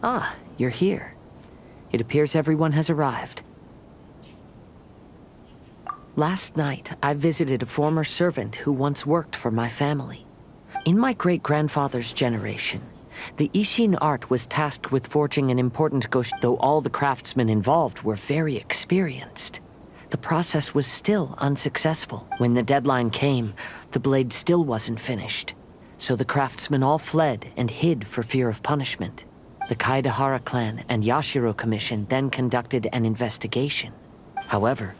Ah, you're here. It appears everyone has arrived. Last night, I visited a former servant who once worked for my family. In my great-grandfather's generation, the Ishin art was tasked with forging an important goshi, though all the craftsmen involved were very experienced. The process was still unsuccessful. When the deadline came, the blade still wasn't finished. So the craftsmen all fled and hid for fear of punishment. The Kaidahara clan and Yashiro Commission then conducted an investigation. However,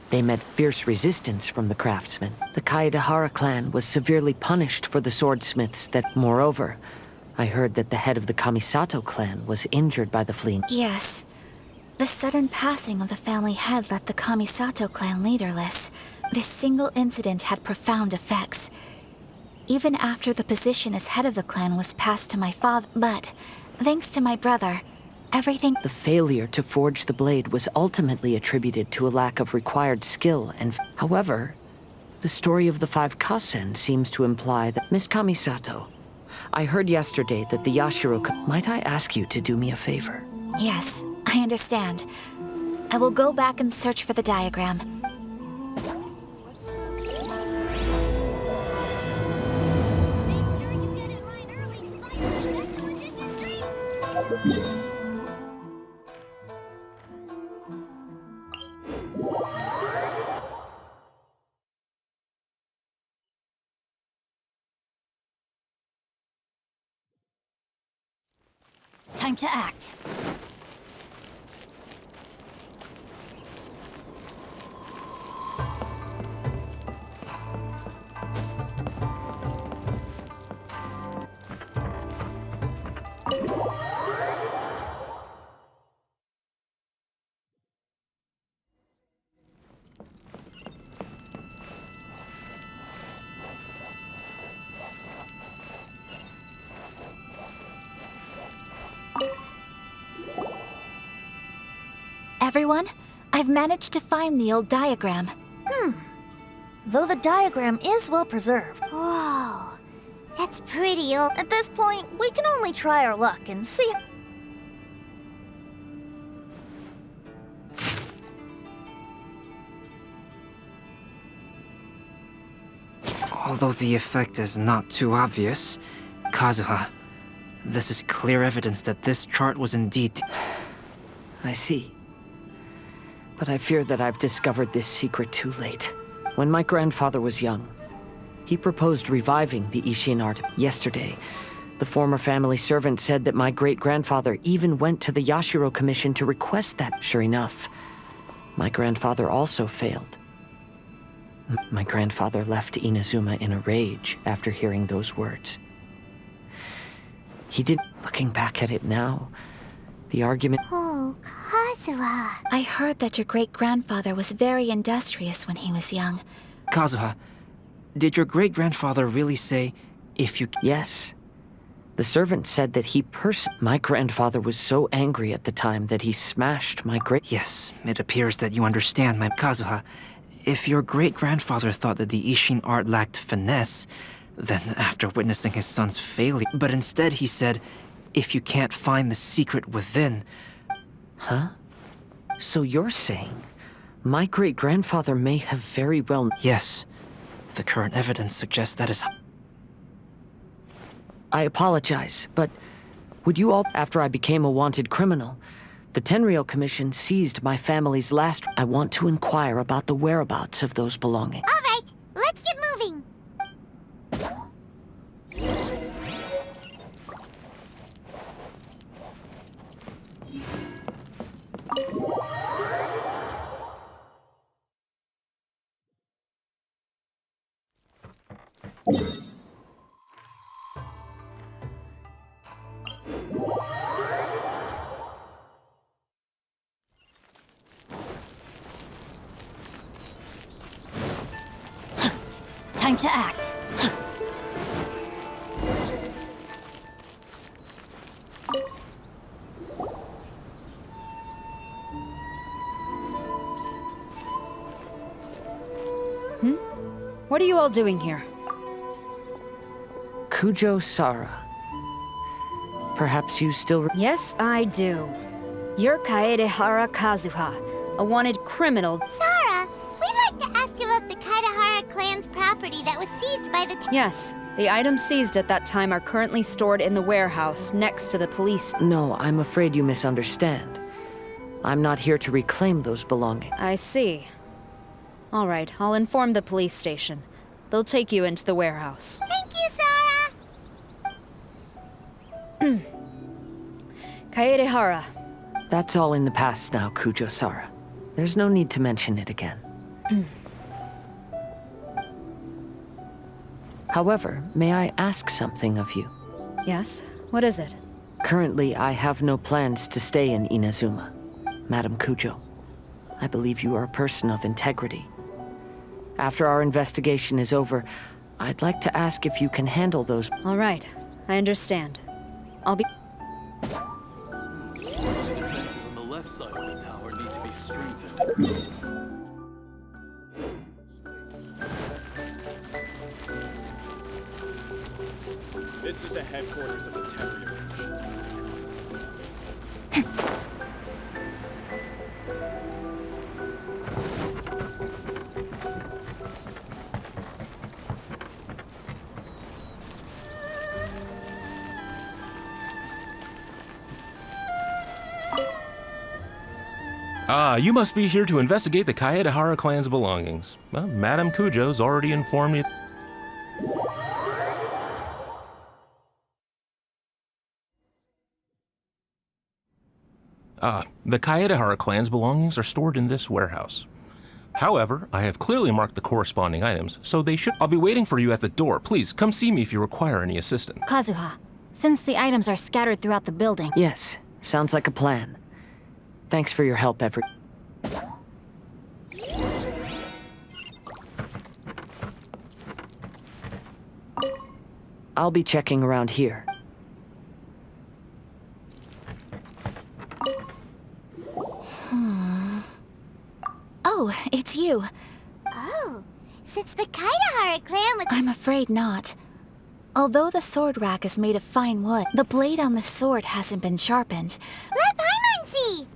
they met fierce resistance from the craftsmen. The Kaidahara clan was severely punished for the swordsmiths that, moreover, I heard that the head of the Kamisato clan was injured by the fleeing. Yes. The sudden passing of the family head left the Kamisato clan leaderless. This single incident had profound effects. Even after the position as head of the clan was passed to my father, but thanks to my brother, everything— The failure to forge the blade was ultimately attributed to a lack of required skill and— However, the story of the 5 Kasen seems to imply that— Miss Kamisato, I heard yesterday that the Yashiro— Might I ask you to do me a favor? Yes, I understand. I will go back and search for the diagram. Make sure you get in line early to buy some special edition drinks. Time to act. Everyone, I've managed to find the old diagram. Though the diagram is well preserved, Whoa, that's pretty old. at this point, we can only try our luck and see. Although the effect is not too obvious, Kazuha, this is clear evidence that this chart was indeed— I see. But I fear that I've discovered this secret too late. When my grandfather was young, he proposed reviving the Ishin art. Yesterday, the former family servant said that my great-grandfather even went to the Yashiro Commission to request that. Sure enough, my grandfather also failed. My grandfather left Inazuma in a rage after hearing those words. He did— Looking back at it now, the argument— Oh, Kazuha. I heard that your great-grandfather was very industrious when he was young. Kazuha, did your great-grandfather really say, if you— Yes. The servant said that my grandfather was so angry at the time that he smashed my Yes, it appears that you understand, my Kazuha. If your great-grandfather thought that the Ishin art lacked finesse, then after witnessing his son's failure— But instead he said, if you can't find the secret within— Huh? So you're saying my great-grandfather may have very well— Yes, the current evidence suggests that is— I apologize, but would you all— After I became a wanted criminal, the Tenryou Commission seized my family's last— I want to inquire about the whereabouts of those belongings. All right, let's get moving. Time to act. What are you all doing here? Kujo Sara. Perhaps you still... Yes, I do. You're Kaedehara Kazuha, a wanted criminal. Sara, we'd like to ask about the Kaedehara clan's property that was seized by the... Yes, the items seized at that time are currently stored in the warehouse next to the police. No, I'm afraid you misunderstand. I'm not here to reclaim those belongings. I see. All right, I'll inform the police station. They'll take you into the warehouse. Thank you, Sara! Kaedehara. That's all in the past now, Kujo-Sara. There's no need to mention it again. However, may I ask something of you? Yes? What is it? Currently, I have no plans to stay in Inazuma. Madam Kujo, I believe you are a person of integrity. After our investigation is over, I'd like to ask if you can handle those... All right, I understand. I'll be... Defenses on the left side of the tower need to be strengthened. This is the headquarters of the Temple Division. You must be here to investigate the Kaedehara clan's belongings. Well, Madam Kujo's already informed me. The Kaedehara clan's belongings are stored in this warehouse. However, I have clearly marked the corresponding items, so they should... I'll be waiting for you at the door. Please, come see me if you require any assistance. Kazuha, since the items are scattered throughout the building... Yes, sounds like a plan. Thanks for your help, I'll be checking around here. Oh, it's you. Oh, since the Kaedehara clan was... I'm afraid not. Although the sword rack is made of fine wood, the blade on the sword hasn't been sharpened. Let Paimon see!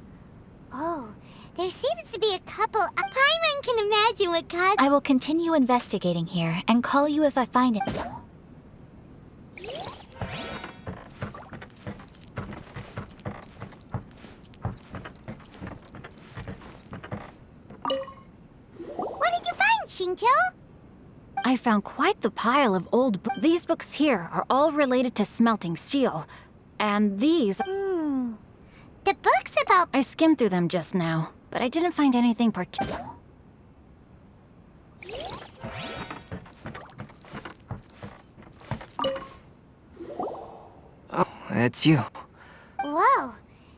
Oh, there seems to be a couple... Paimon can imagine what caused... I will continue investigating here and call you if I find it. What did you find, Xingchiu? I found quite the pile of old books. These books here are all related to smelting steel. And these... The books about... I skimmed through them just now, but I didn't find anything particular. Oh, it's you. Whoa,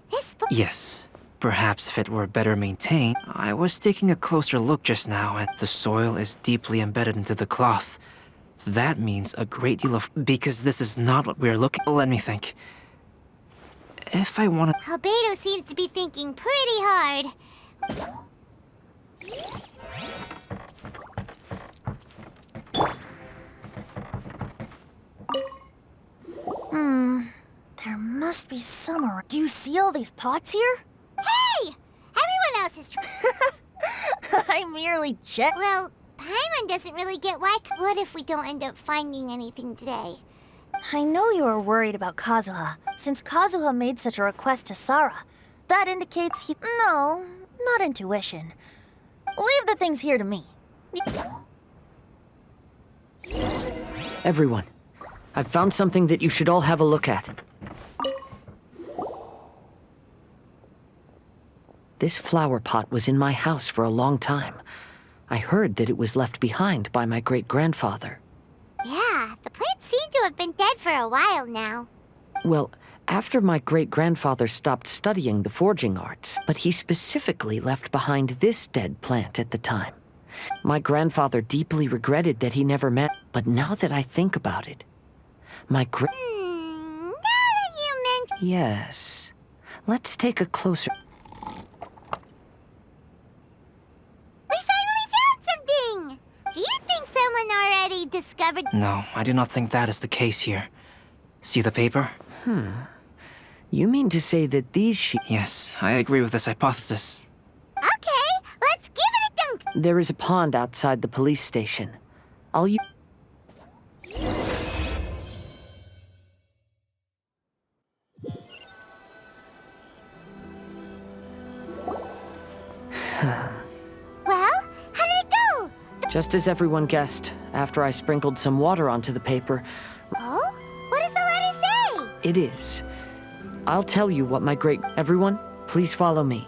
this book... Yes. Perhaps if it were better maintained. I was taking a closer look just now, and the soil is deeply embedded into the cloth. That means a great deal of... Because this is not what we're looking... Let me think. If I wanted... Albedo seems to be thinking pretty hard. There must be some around. Do you see all these pots here? Hey! Everyone else is... I merely checked. Well, Paimon doesn't really get why... What if we don't end up finding anything today? I know you are worried about Kazuha, since Kazuha made such a request to Sara. That indicates he... No, not intuition. Leave the things here to me. Everyone, I've found something that you should all have a look at. This flower pot was in my house for a long time. I heard that it was left behind by my great-grandfather. Yeah, the plants seem to have been dead for a while now. Well, after my great-grandfather stopped studying the forging arts, but he specifically left behind this dead plant at the time. My grandfather deeply regretted that he never met, but now that I think about it, my Now that you mention... Yes. Let's take a closer... We finally found something! Do you think someone already discovered... No, I do not think that is the case here. See the paper? You mean to say that these Yes, I agree with this hypothesis. Okay, let's give it a dunk. There is a pond outside the police station. I'll use... Well, how did it go? Just as everyone guessed, after I sprinkled some water onto the paper, Oh? What does the letter say? it is. I'll tell you what my great... Everyone, please follow me.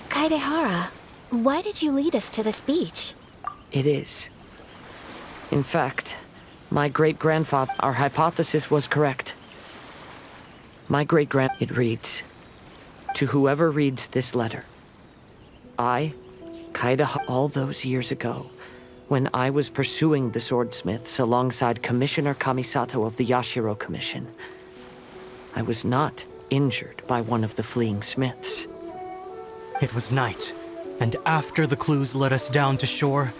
Kaedehara, why did you lead us to this beach? It is. In fact, my great-grandfather... Our hypothesis was correct. My great-grand... It reads, "To whoever reads this letter, I, Kaedehara, all those years ago, when I was pursuing the swordsmiths alongside Commissioner Kamisato of the Yashiro Commission, I was not injured by one of the fleeing smiths. It was night, and after the clues led us down to shore,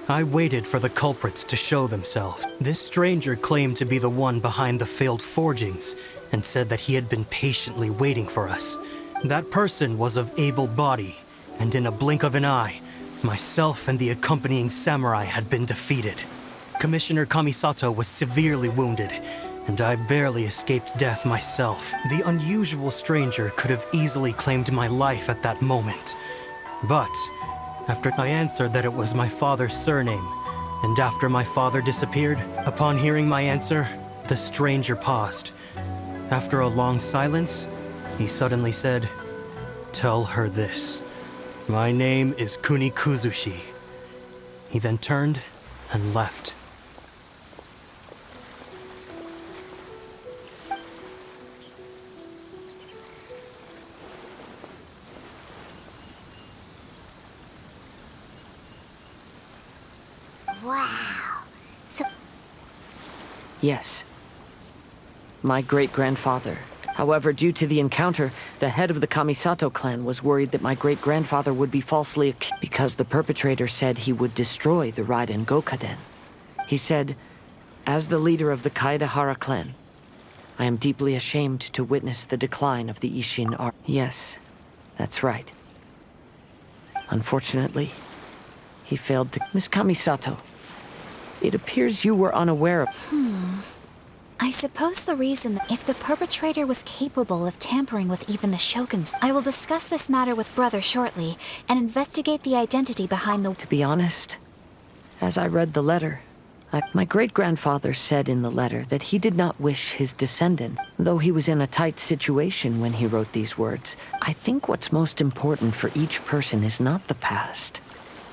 I waited for the culprits to show themselves. This stranger claimed to be the one behind the failed forgings, and said that he had been patiently waiting for us. That person was of able body, and in a blink of an eye, myself and the accompanying samurai had been defeated. Commissioner Kamisato was severely wounded, and I barely escaped death myself. The unusual stranger could have easily claimed my life at that moment. But after I answered that it was my father's surname, and after my father disappeared, upon hearing my answer, the stranger paused. After a long silence, he suddenly said, "Tell her this. My name is Kunikuzushi." He then turned and left. Wow. So, Yes. My great-grandfather. However, due to the encounter, the head of the Kamisato clan was worried that my great-grandfather would be falsely accused because the perpetrator said he would destroy the Raiden Gokaden. He said, "As the leader of the Kaedehara clan, I am deeply ashamed to witness the decline of the Ishin art." Yes, that's right. Unfortunately, he failed to... Miss Kamisato, it appears you were unaware of... I suppose the reason if the perpetrator was capable of tampering with even the shoguns. I will discuss this matter with Brother shortly and investigate the identity behind the... To be honest, as I read the letter, my great-grandfather said in the letter that he did not wish his descendant, though he was in a tight situation when he wrote these words. I think what's most important for each person is not the past,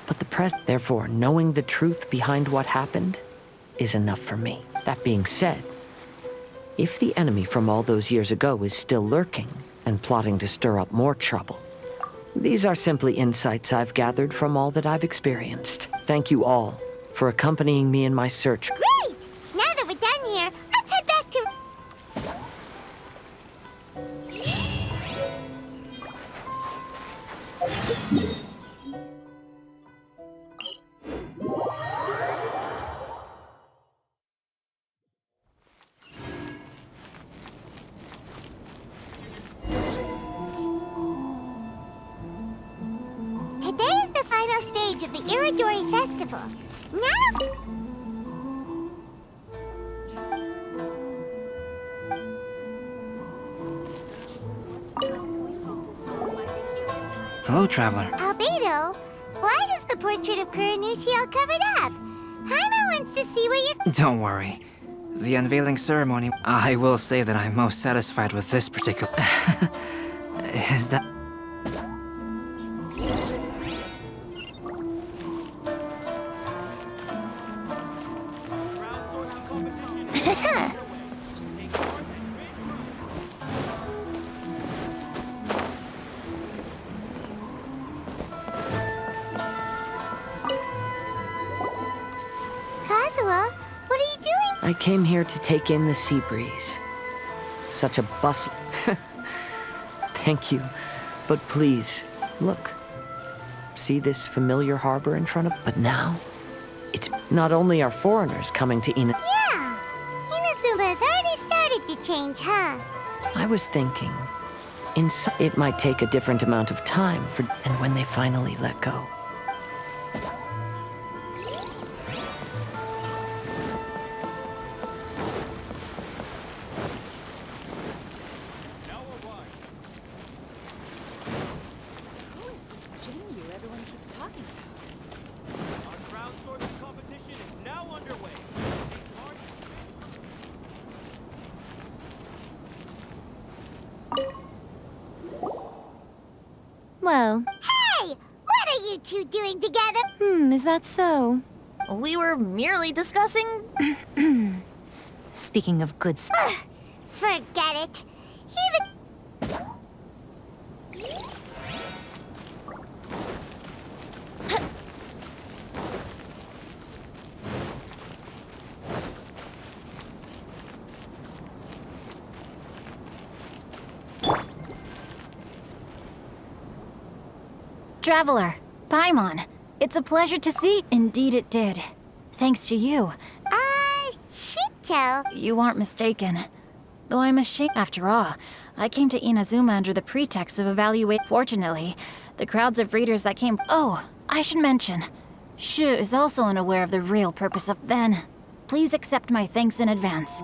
but the present. Therefore, knowing the truth behind what happened is enough for me. That being said, if the enemy from all those years ago is still lurking and plotting to stir up more trouble, these are simply insights I've gathered from all that I've experienced. Thank you all for accompanying me in my search. great! Now that we're done here, let's head back to... Today is the final stage of the Irodori Festival. Now... Hello, traveler. Albedo, why is the portrait of Kuranushi all covered up? Paimon wants to see what you're... Don't worry. The unveiling ceremony, I will say that I'm most satisfied with this particular... Is that... Kazuha, what are you doing? I came here to take in the sea breeze. Such a bustle. Thank you. But please, look. See this familiar harbor in front of... But now, it's not only are foreigners coming to Yeah. Inazuma has already started to change, huh? I was thinking, it might take a different amount of time for... And when they finally let go. Who is this Xingchiu everyone keeps talking about? Our crown sorting competition is now underway. Well, Hey! What are you two doing together? is that so? We were merely discussing. Speaking of good stuff. Forget it. Even... Traveler, Paimon, it's a pleasure to see. Indeed it did. Thanks to you. Xingchiu. You aren't mistaken. Though I'm ashamed. After all, I came to Inazuma under the pretext of evaluating. Fortunately, the crowds of readers that came. Oh, I should mention, Shu is also unaware of the real purpose of. Then, please accept my thanks in advance.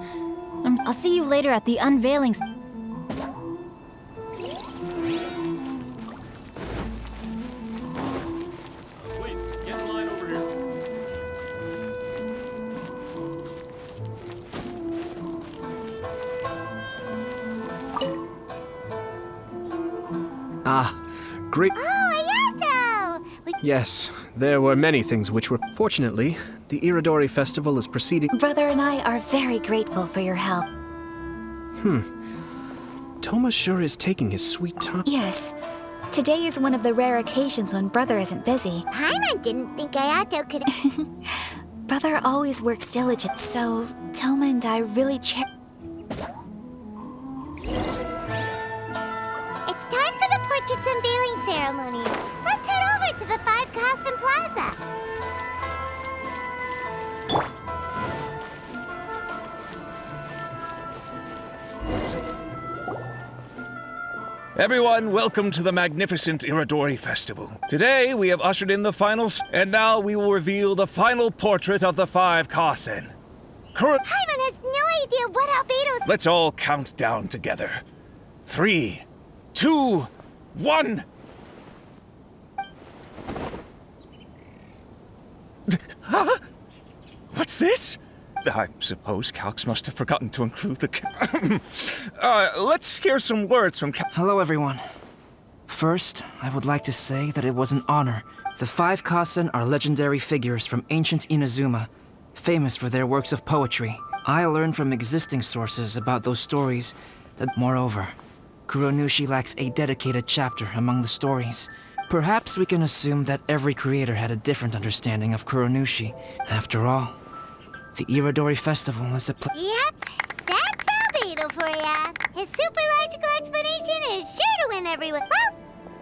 I'll see you later at the unveiling. Please, get in line over here. Ah, great. Oh, Ayato! Yes, there were many things which were. Fortunately, the Irodori festival is proceeding. Brother and I are very grateful for your help. Toma sure is taking his sweet time. Yes. Today is one of the rare occasions when Brother isn't busy. Paimon didn't think Ayato could... Brother always works diligent, so Toma and I really It's time for the portraits unveiling ceremony. Let's head over to the 5 Kasen Plaza. Everyone, welcome to the magnificent Irodori Festival. Today, we have ushered in the finals, and now we will reveal the final portrait of the 5 Kasen. Paimon has no idea what Albedo's... Let's all count down together. 3, 2, 1. Huh? What's this? I suppose Calx must have forgotten to include the... let's hear some words from Hello, everyone. First, I would like to say that it was an honor. The 5 Kasen are legendary figures from ancient Inazuma, famous for their works of poetry. I learned from existing sources about those stories that, moreover, Kuronushi lacks a dedicated chapter among the stories. Perhaps we can assume that every creator had a different understanding of Kuronushi. After all, the Irodori Festival is a Yep, that's Albedo for ya. His super logical explanation is sure to win everyone. Well,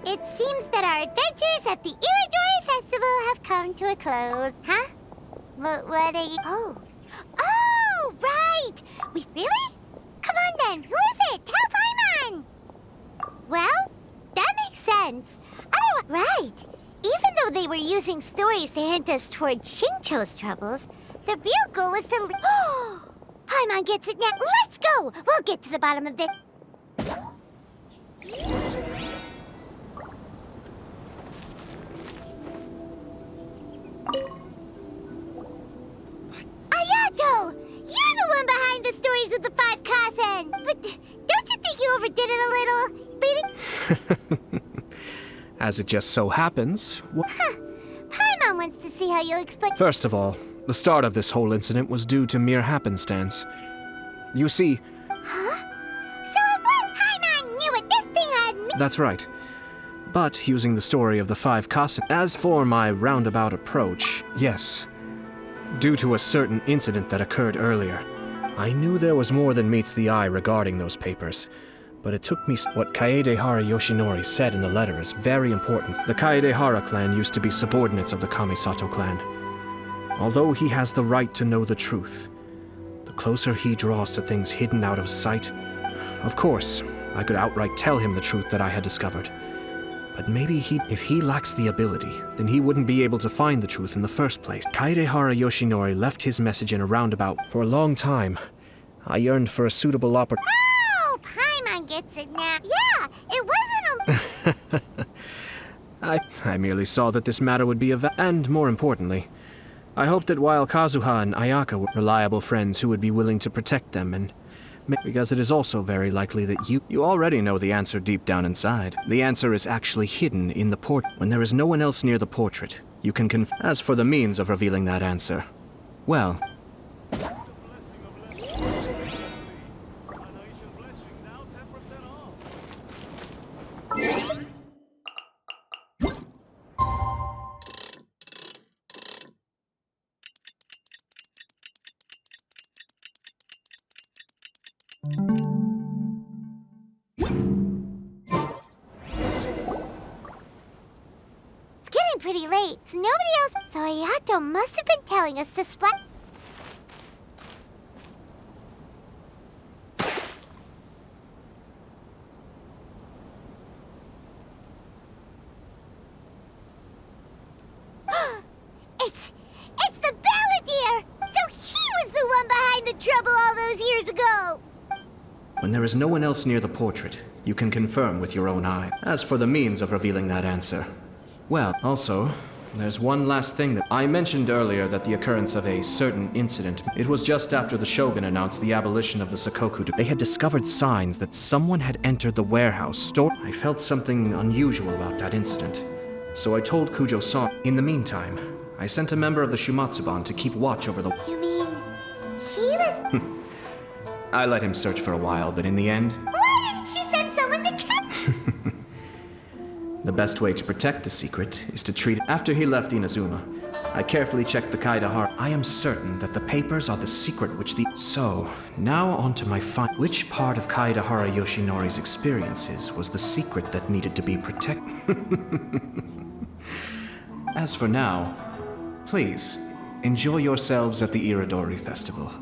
it seems that our adventures at the Irodori Festival have come to a close. Huh? What are you... Oh, right! We... Really? Come on then, who is it? Tell Paimon! Well, that makes sense. Otherwise... Right. Even though they were using stories to hint us toward Xingqiu's troubles, the real goal was to... Paimon gets it now. Let's go! We'll get to the bottom of this. As it just so happens... Paimon wants to see how you explain— First of all, the start of this whole incident was due to mere happenstance. You see... Huh? So it was Paimon knew it! This thing had me— That's right. But using the story of the 5 Kasen... As for my roundabout approach, yes. Due to a certain incident that occurred earlier, I knew there was more than meets the eye regarding those papers. But it took me... What Kaedehara Yoshinori said in the letter is very important. The Kaedehara clan used to be subordinates of the Kamisato clan. Although he has the right to know the truth, the closer he draws to things hidden out of sight... Of course, I could outright tell him the truth that I had discovered. But maybe if he lacks the ability, then he wouldn't be able to find the truth in the first place. Kaedehara Yoshinori left his message in a roundabout. For a long time, I yearned for a suitable opportunity. Oh, Paimon gets it now. Yeah, it wasn't a— I merely saw that this matter would be and more importantly, I hoped that while Kazuha and Ayaka were reliable friends who would be willing to protect them and... Because it is also very likely that you already know the answer deep down inside. The answer is actually hidden in the portrait. When there is no one else near the portrait, you can As for the means of revealing that answer, well... It's getting pretty late, so nobody else— So Ayato must have been telling us to split— It's the Balladeer! So he was the one behind the trouble all those years ago! When there is no one else near the portrait, you can confirm with your own eye. As for the means of revealing that answer, well, also, there's one last thing that I mentioned earlier, that the occurrence of a certain incident. It was just after the Shogun announced the abolition of the Sakoku. They had discovered signs that someone had entered the warehouse store. I felt something unusual about that incident, so I told Kujo-san. In the meantime, I sent a member of the Shumatsuban to keep watch over the... You mean he was— I let him search for a while, but in the end... Why didn't you send someone to catch— The best way to protect a secret is to treat it. After he left Inazuma, I carefully checked the Kaedehara. I am certain that the papers are the secret which the... So, now on to my Which part of Kaedehara Yoshinori's experiences was the secret that needed to be protected? As for now, please, enjoy yourselves at the Irodori Festival.